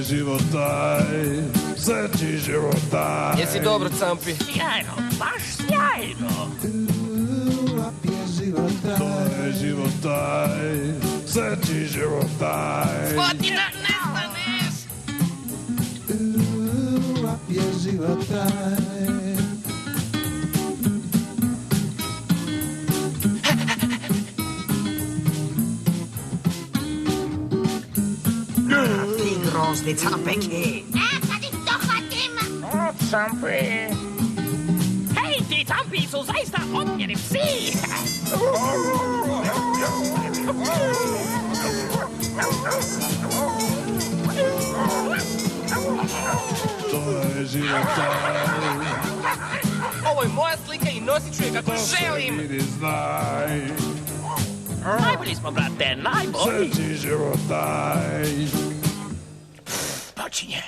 životaj, sreći životaj. Jesi dobro, Campi? Sjajno, baš sjajno. To je životaj, sreći životaj. Shvati da nestaneš! Rap je životaj. Ti grozni Campi-Campi. Kad ih dohvatim! O, Campi. Hej, ti Campi su zaista omljeni psi. To je životaj. Ovo je moja slika i nosit ću je kako želim! Vidi, znaj. Najbolji smo, brate, najbolji. Sreći životaj. Počinje.